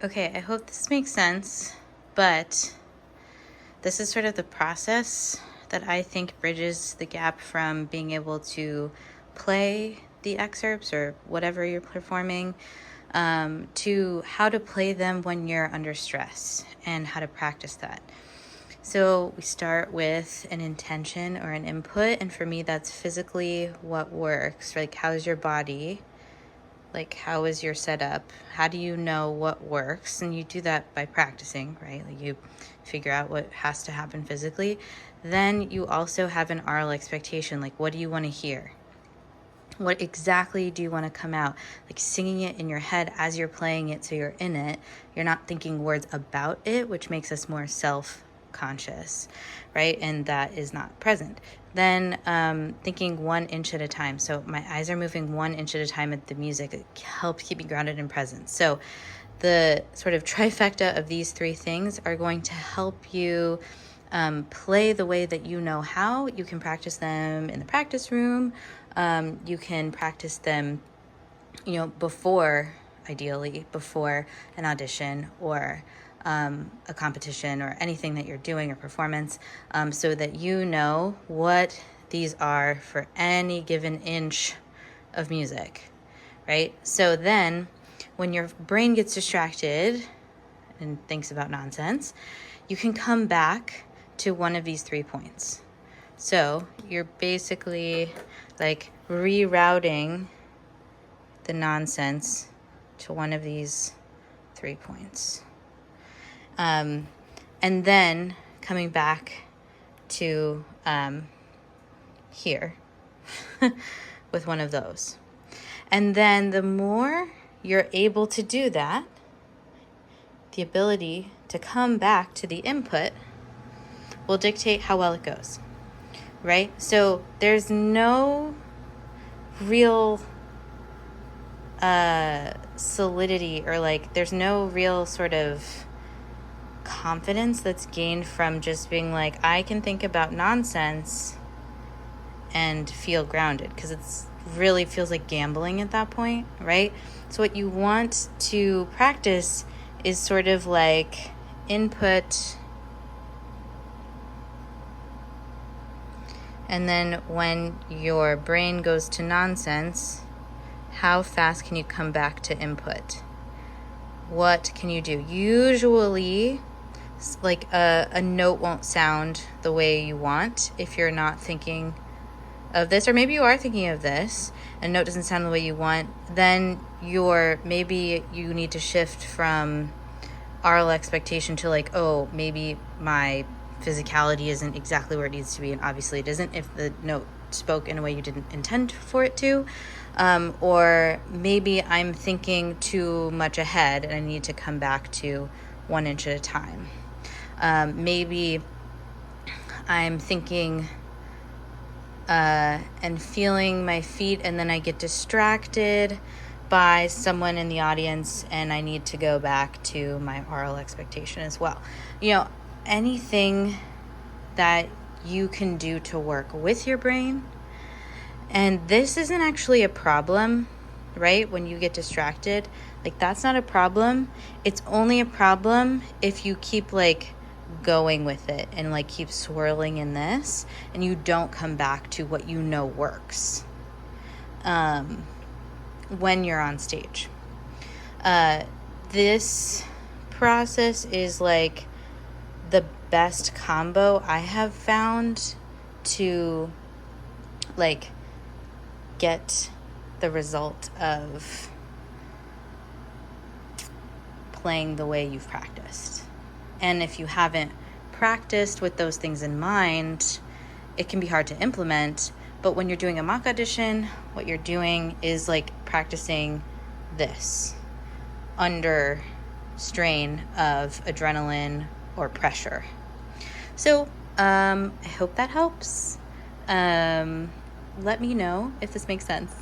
Okay, I hope this makes sense, but this is sort of the process that I think bridges the gap from being able to play the excerpts or whatever you're performing to how to play them when you're under stress and how to practice that. So we start with an intention or an input, and for me that's physically what works. Like, how's your body? Like, how is your setup? How do you know what works? And you do that by practicing, right? Like, you figure out what has to happen physically. Then you also have an oral expectation. Like, what do you want to hear? What exactly do you want to come out? Like, singing it in your head as you're playing it so you're in it. You're not thinking words about it, which makes us more self-conscious, right? And that is not present. Then thinking 1 inch at a time. So my eyes are moving 1 inch at a time at the music. It helps keep me grounded in presence. So the sort of trifecta of these 3 things are going to help you play the way that you know how. You can practice them in the practice room. You can practice them, before, ideally, before an audition or a competition or anything that you're doing or performance, so that you know what these are for any given inch of music, right? So then when your brain gets distracted and thinks about nonsense, you can come back to one of these 3 points. So you're basically like rerouting the nonsense to one of these 3 points. And then coming back to here with one of those. And then the more you're able to do that, the ability to come back to the input will dictate how well it goes, right? So there's no real solidity, or like there's no real sort of confidence that's gained from just being like, I can think about nonsense and feel grounded, because it's really feels like gambling at that point, right? So what you want to practice is sort of like input, and then when your brain goes to nonsense, how fast can you come back to input? What can you do? Usually, like a note won't sound the way you want if you're not thinking of this, or maybe you are thinking of this, and a note doesn't sound the way you want. Then maybe you need to shift from oral expectation to like, oh, maybe my physicality isn't exactly where it needs to be, and obviously it isn't if the note spoke in a way you didn't intend for it to. Or maybe I'm thinking too much ahead and I need to come back to 1 inch at a time. Maybe I'm thinking and feeling my feet, and then I get distracted by someone in the audience and I need to go back to my oral expectation as well. Anything that you can do to work with your brain. And this isn't actually a problem, right? When you get distracted, like, that's not a problem. It's only a problem if you keep like going with it and like keep swirling in this and you don't come back to what you know works when you're on stage. This process is like the best combo I have found to like get the result of playing the way you've practiced. And if you haven't practiced with those things in mind, it can be hard to implement. But when you're doing a mock audition, what you're doing is like practicing this under strain of adrenaline or pressure. So I hope that helps. Let me know if this makes sense.